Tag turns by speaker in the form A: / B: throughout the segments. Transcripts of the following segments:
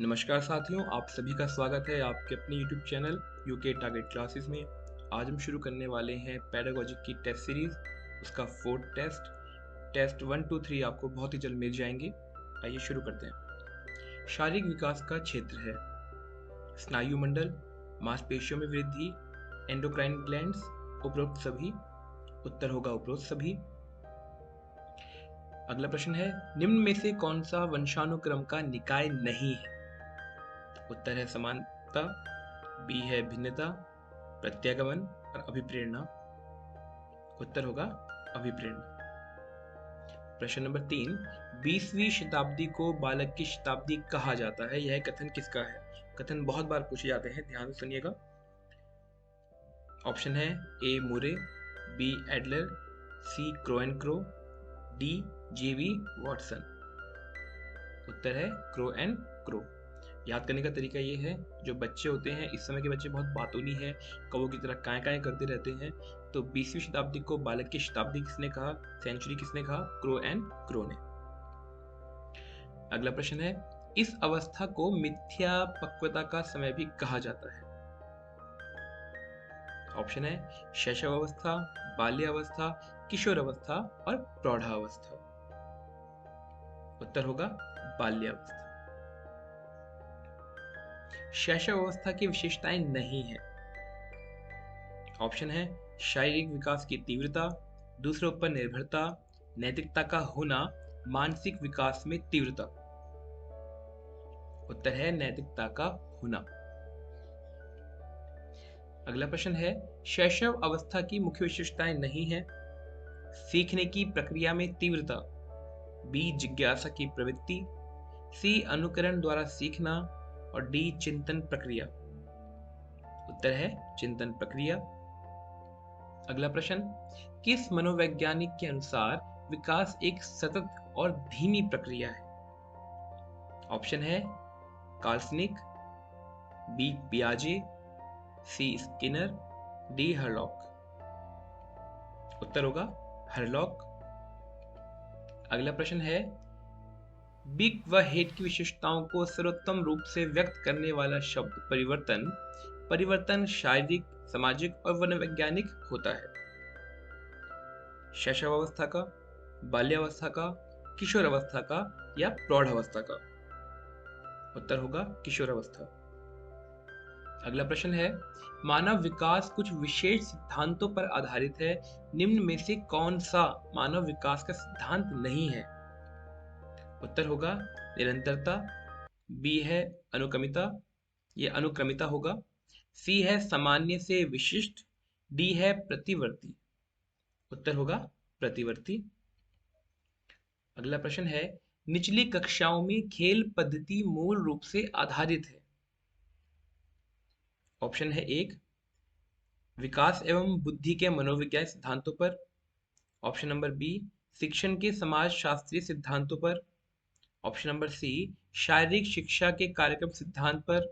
A: नमस्कार साथियों, आप सभी का स्वागत है आपके अपने YouTube channel UK target classes में। आज हम शुरू करने वाले हैं पेडागोजी की टेस्ट सीरीज, उसका फोर्थ टेस्ट 1, 2, 3 आपको बहुत ही जल्द मिल जाएंगे। आइए शुरू करते हैं। शारीरिक विकास का क्षेत्र है स्नायु मंडल, मांसपेशियों में वृद्धि, एंडोक्राइन ग्लैंड्स, उपरोक्त सभी। उत्तर होगा उपरोक्त सभी। अगला प्रश्न है, निम्न में से कौन सा वंशानुक्रम का निकाय नहीं है? उत्तर है समानता, बी है भिन्नता, प्रत्यागमन और अभिप्रेरणा। उत्तर होगा अभिप्रेरणा। प्रश्न नंबर 3, 20वीं शताब्दी को बालक की शताब्दी कहा जाता है, यह कथन किसका है? कथन बहुत बार पूछे जाते हैं, ध्यान से सुनिएगा। ऑप्शन है A Murray, B Adler, C Crow and Crow, D J B Watson. उत्तर है क्रो एंड क्रो। याद करने का तरीका ये है, जो बच्चे होते हैं इस समय के बच्चे बहुत बातूनी हैं, कौवों की तरह काय काय करते रहते हैं। तो 20वीं शताब्दी को बालक की शताब्दी किसने कहा, सेंचुरी किसने कहा? क्रो एंड क्रो ने। अगला प्रश्न है, इस अवस्था को मिथ्या पक्वता का समय भी कहा जाता है। ऑप्शन है शैशव अवस्था, बाल्य अवस्था, किशोर अवस्था और प्रौढ़ावस्था। उत्तर होगा बाल्य अवस्था। शैशव अवस्था की विशेषताएं नहीं है। ऑप्शन है शारीरिक विकास की तीव्रता, दूसरों पर निर्भरता, नैतिकता का होना, मानसिक विकास में तीव्रता। उत्तर है नैतिकता का होना। अगला प्रश्न है, शैशव अवस्था की मुख्य विशेषताएं नहीं है। सीखने की प्रक्रिया में तीव्रता, बी जिज्ञासा की प्रवृत्ति, सी अनुकरण द्वारा सीखना और डी चिंतन प्रक्रिया। उत्तर है चिंतन प्रक्रिया। अगला प्रश्न, किस मनोवैज्ञानिक के अनुसार विकास एक सतत और धीमी प्रक्रिया है? ऑप्शन है कार्लसनिक, बी पियाजे, सी स्किनर, डी हरलॉक। उत्तर होगा हरलॉक। अगला प्रश्न है, बिग व हेड की विशेषताओं को सर्वोत्तम रूप से व्यक्त करने वाला शब्द परिवर्तन शारीरिक, सामाजिक और मनोवैज्ञानिक होता है। शैशव अवस्था का, बाल्यावस्था का, किशोर अवस्था का या प्रौढ़ अवस्था का? उत्तर होगा किशोर अवस्था। अगला प्रश्न है, मानव विकास कुछ विशेष सिद्धांतों पर आधारित है, निम्न में से कौन सा मानव विकास का सिद्धांत नहीं है? उत्तर होगा निरंतरता, बी है अनुक्रमिता, ये अनुक्रमिता होगा, सी है सामान्य से विशिष्ट, डी है प्रतिवर्ती। उत्तर होगा प्रतिवर्ती। अगला प्रश्न है, निचली कक्षाओं में खेल पद्धति मूल रूप से आधारित है। ऑप्शन है एक विकास एवं बुद्धि के मनोविज्ञान सिद्धांतों पर, ऑप्शन नंबर बी शिक्षण के समाज शास्त्रीय सिद्धांतों पर, ऑप्शन नंबर सी शारीरिक शिक्षा के कार्यक्रम सिद्धांत पर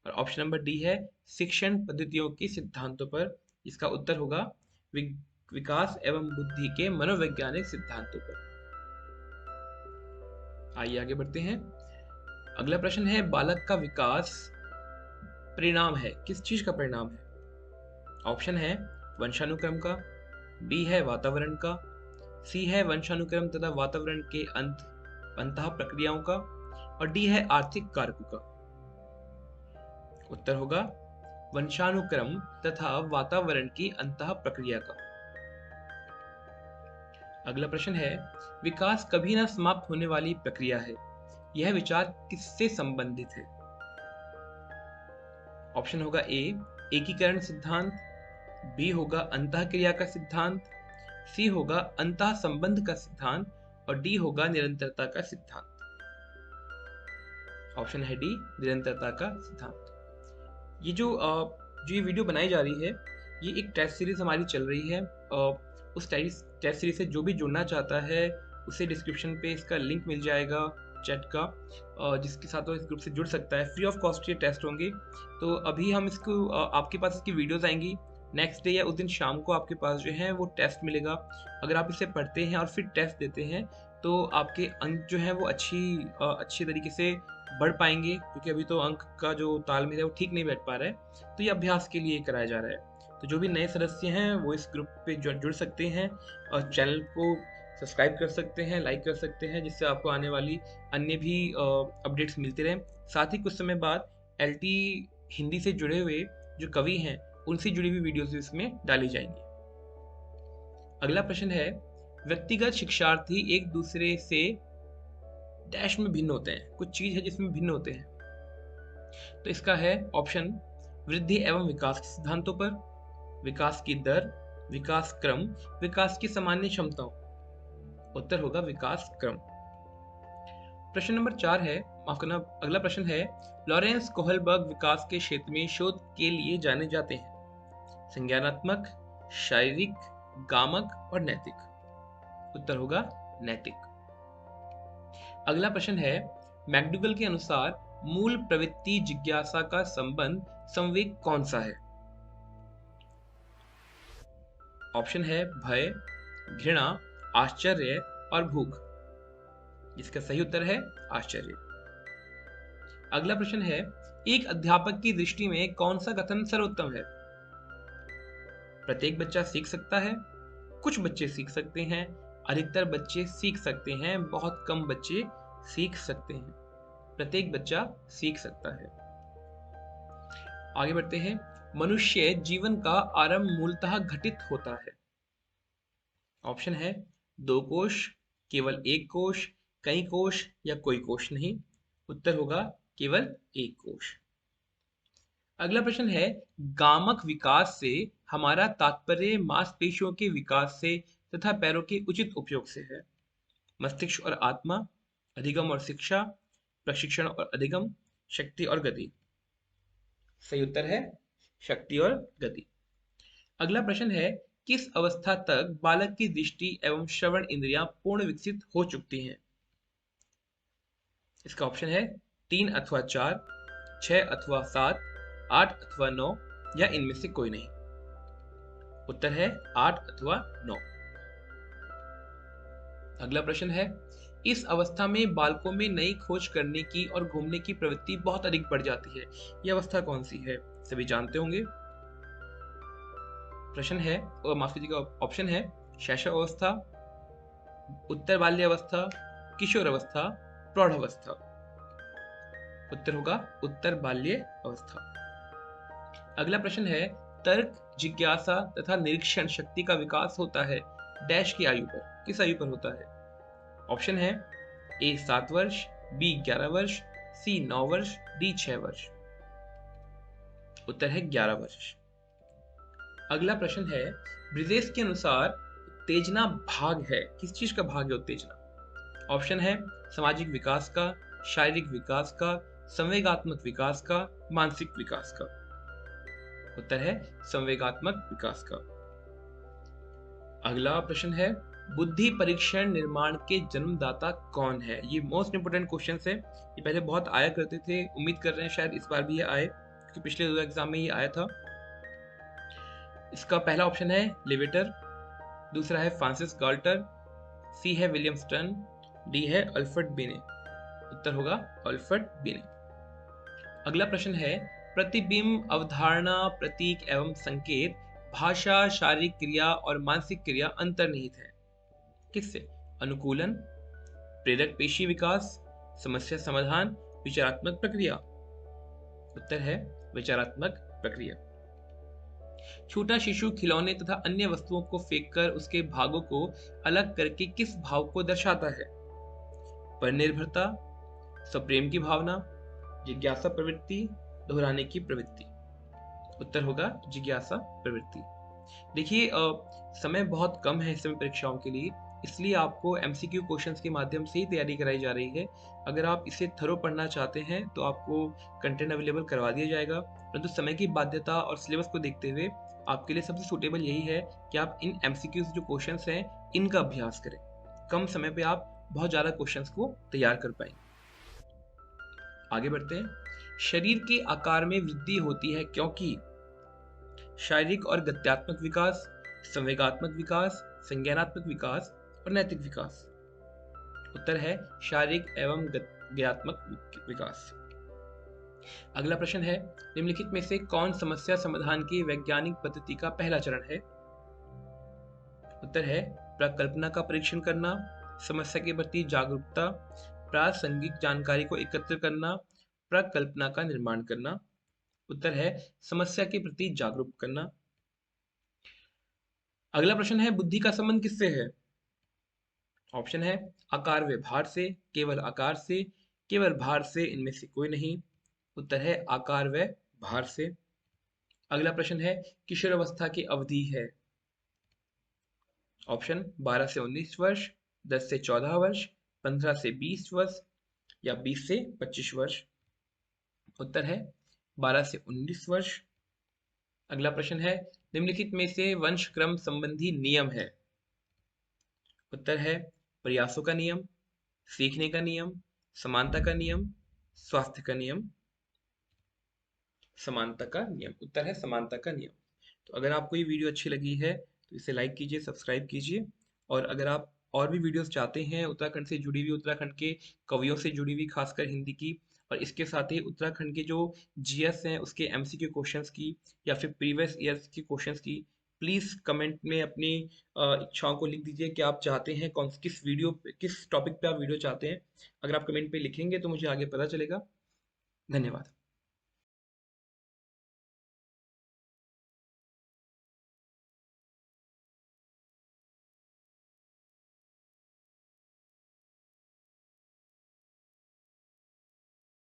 A: और ऑप्शन नंबर डी है शिक्षण पद्धतियों के सिद्धांतों पर। इसका उत्तर होगा विकास एवं बुद्धि के मनोवैज्ञानिक सिद्धांतों पर। आइए आगे बढ़ते हैं। अगला प्रश्न है, बालक का विकास परिणाम है, किस चीज का परिणाम है? ऑप्शन है वंशानुक्रम का, बी है वातावरण का, सी है वंशानुक्रम तथा वातावरण के अंतः प्रक्रियाओं का और डी है आर्थिक कारकों का। उत्तर होगा वंशानुक्रम तथा वातावरण की अंतः प्रक्रिया का। अगला प्रश्न है, विकास कभी न समाप्त होने वाली प्रक्रिया है, यह विचार किससे संबंधित है? ऑप्शन होगा ए एकीकरण सिद्धांत, बी होगा अंतःक्रिया का सिद्धांत, सी होगा अंतः संबंध का सिद्धांत और डी होगा निरंतरता का सिद्धांत। ऑप्शन है डी निरंतरता का सिद्धांत। ये जो ये वीडियो बनाई जा रही है, ये एक टेस्ट सीरीज हमारी चल रही है। उस टेस्ट सीरीज से जो भी जुड़ना चाहता है उसे डिस्क्रिप्शन पे इसका लिंक मिल जाएगा चैट का, जिसके साथ वो इस ग्रुप से जुड़ सकता है। फ्री ऑफ कॉस्ट ये टेस्ट होंगे। तो अभी हम इसको आपके पास इसकी वीडियोस आएंगी, नेक्स्ट डे या उस दिन शाम को आपके पास जो है वो टेस्ट मिलेगा। अगर आप इसे पढ़ते हैं और फिर टेस्ट देते हैं तो आपके अंक जो है वो अच्छी तरीके से बढ़ पाएंगे, क्योंकि अभी तो अंक का जो तालमेल है वो ठीक नहीं बैठ पा रहा है, तो ये अभ्यास के लिए कराया जा रहा है। तो जो भी नए सदस्य हैं वो इस ग्रुप पे जुड़ सकते हैं और चैनल को सब्सक्राइब कर सकते हैं, लाइक कर सकते हैं, जिससे आपको आने वाली अन्य भी अपडेट्स मिलते रहें। साथ ही कुछ समय बाद एलटी हिंदी से जुड़े हुए जो कवि हैं उनसे जुड़ी हुई वीडियोस भी इसमें डाली जाएंगी। अगला प्रश्न है, व्यक्तिगत शिक्षार्थी एक दूसरे से डैश में भिन्न होते हैं। कुछ चीज है जिसमें भिन्न होते हैं, तो इसका है ऑप्शन वृद्धि एवं विकास के सिद्धांतों पर, विकास की दर, विकास क्रम, विकास की सामान्य क्षमताओं। उत्तर होगा विकास क्रम। प्रश्न नंबर 4 है, माफ करना, अगला प्रश्न है, लॉरेंस कोहलबर्ग विकास के क्षेत्र में शोध के लिए जाने जाते हैं। संज्ञानात्मक, शारीरिक, गामक और नैतिक। उत्तर होगा नैतिक। अगला प्रश्न है, मैकडूगल के अनुसार मूल प्रवृत्ति जिज्ञासा का संबंध संवेग कौन सा है? ऑप्शन है भय, घृणा, आश्चर्य और भूख। इसका सही उत्तर है आश्चर्य। अगला प्रश्न है, एक अध्यापक की दृष्टि में कौन सा कथन सर्वोत्तम है? प्रत्येक बच्चा सीख सकता है, कुछ बच्चे सीख सकते हैं, अधिकतर बच्चे सीख सकते हैं, बहुत कम बच्चे सीख सकते हैं। प्रत्येक बच्चा सीख सकता है। आगे बढ़ते हैं, मनुष्य जीवन का आरंभ मूलतः घटित होता है। ऑप्शन है 2 कोश, केवल 1 कोश, कई कोश या कोई कोश नहीं। उत्तर होगा केवल 1 कोश। अगला प्रश्न है, गामक विकास से हमारा तात्पर्य मांसपेशियों के विकास से तथा पैरों के उचित उपयोग से है। मस्तिष्क और आत्मा, अधिगम और शिक्षा, प्रशिक्षण और अधिगम, शक्ति और गति। सही उत्तर है शक्ति और गति। अगला प्रश्न है, किस अवस्था तक बालक की दृष्टि एवं श्रवण इंद्रियां पूर्ण विकसित हो चुकती हैं? इसका ऑप्शन है 3 अथवा 4, 6 अथवा 7, 8 अथवा 9 या इनमें से कोई नहीं। उत्तर है 8 अथवा 9। अगला प्रश्न है, इस अवस्था में बालकों में नई खोज करने की और घूमने की प्रवृत्ति बहुत अधिक बढ़ जाती है। यह अवस्था कौन सी है? सभी जानते होंगे। प्रश्न है, और माफ कीजिएगा, ऑप्शन है शैशव अवस्था, उत्तर बाल्य अवस्था, किशोर अवस्था, प्रौढ़ अवस्था। उत्तर होगा उत्तर बाल्य अवस्था। अगला प्रश्न है, तर्क, जिज्ञासा तथा निरीक्षण शक्ति का विकास होता है डैश की आयु पर। किस आयु पर होता है? ऑप्शन है ए 7 वर्ष, बी 11 वर्ष, सी 9 वर्ष, डी 6 वर्ष। उत्तर है 11 वर्ष। अगला प्रश्न है, ब्रिजेश के अनुसार उत्तेजना भाग है। किस चीज का भाग है उत्तेजना? ऑप्शन है सामाजिक विकास का, शारीरिक विकास का, संवेगात्मक विकास का, मानसिक विकास का। उत्तर है संवेगात्मक विकास का। अगला प्रश्न है, बुद्धि परीक्षण निर्माण के जन्मदाता कौन है? ये मोस्ट इंपोर्टेंट क्वेश्चन है। ये पहले बहुत आया करते थे, उम्मीद कर रहे हैं शायद इस बार भी ये आए, क्योंकि पिछले 2 एग्जाम में ये आया था। इसका पहला ऑप्शन है लेविटर, दूसरा है फ्रांसिस गाल्टर, सी है विलियम स्टर्न, डी है अल्फ्रेड बिने। उत्तर होगा अल्फ्रेड बिने। अगला प्रश्न है, प्रतिबिंब, अवधारणा, प्रतीक एवं संकेत, भाषा, शारीरिक क्रिया और मानसिक क्रिया अंतर्निहित है। किससे? अनुकूलन, प्रेरक पेशी विकास, समस्या समाधान, विचारात्मक प्रक्रिया। उत्तर है विचारात्मक प्रक्रिया। छोटा शिशु खिलौने तथा अन्य वस्तुओं को फेंककर उसके भागों को अलग करके किस भाव को दर्शाता है? परनिर्भरता, सप्रेम की भावना, जिज्ञासा प्रवृत्ति, दोहराने की प्रवृत्ति। उत्तर होगा जिज्ञासा प्रवृत्ति। देखिए, समय बहुत कम है इस समय परीक्षाओं के लिए, इसलिए आपको एमसीक्यू क्वेश्चंस के माध्यम से ही तैयारी कराई जा रही है। अगर आप इसे थरो पढ़ना चाहते हैं तो आपको कंटेंट अवेलेबल करवा दिया जाएगा, परंतु समय की बाध्यता और सिलेबस को देखते हुए आपके लिए सबसे सूटेबल यही है कि आप इन एमसीक्यूज जो क्वेश्चंस हैं इनका अभ्यास करें। कम समय पे आप बहुत ज़्यादा क्वेश्चंस को तैयार कर पाएंगे। आगे बढ़ते हैं। शरीर के आकार में वृद्धि होती है क्योंकि शारीरिक और गत्यात्मक विकास, संवेगात्मक विकास, संज्ञानात्मक विकास और नैतिक विकास। उत्तर है शारीरिक एवं ज्ञानात्मक विकास। अगला प्रश्न है, निम्नलिखित में से कौन समस्या समाधान की वैज्ञानिक पद्धति का पहला चरण है? उत्तर है प्रकल्पना का परीक्षण करना, समस्या के प्रति जागरूकता, प्रासंगिक जानकारी को एकत्र करना, प्रकल्पना का निर्माण करना। उत्तर है समस्या के प्रति जागरूक करना। अगला प्रश्न है, बुद्धि का संबंध किससे है? ऑप्शन है आकार व भार से, केवल आकार से, केवल भार से, इनमें से कोई नहीं। उत्तर है आकार व भार से। अगला प्रश्न है, किशोरावस्था की अवधि है? ऑप्शन 12 से 19 वर्ष, 10 से 14 वर्ष, 15 से 20 वर्ष या 20 से 25 वर्ष। उत्तर है 12 से 19 वर्ष। अगला प्रश्न है, निम्नलिखित में से वंशक्रम संबंधी नियम है? उत्तर है प्रयासों का नियम, सीखने का नियम, समानता का नियम, स्वास्थ्य का नियम। समानता का नियम, उत्तर है समानता का नियम। तो अगर आपको ये वीडियो अच्छी लगी है तो इसे लाइक कीजिए, सब्सक्राइब कीजिए। और अगर आप और भी वीडियोस चाहते हैं उत्तराखंड से जुड़ी हुई, उत्तराखंड के कवियों से जुड़ी हुई, खासकर हिंदी की, और इसके साथ ही उत्तराखंड के जो जीएस हैं उसके एमसीक्यू क्वेश्चंस की या फिर प्रीवियस ईयर्स के क्वेश्चंस की, प्लीज़ कमेंट में अपनी इच्छाओं को लिख दीजिए कि आप चाहते हैं कौन किस वीडियो किस टॉपिक पे आप वीडियो चाहते हैं। अगर आप कमेंट पे लिखेंगे तो मुझे आगे पता चलेगा। धन्यवाद।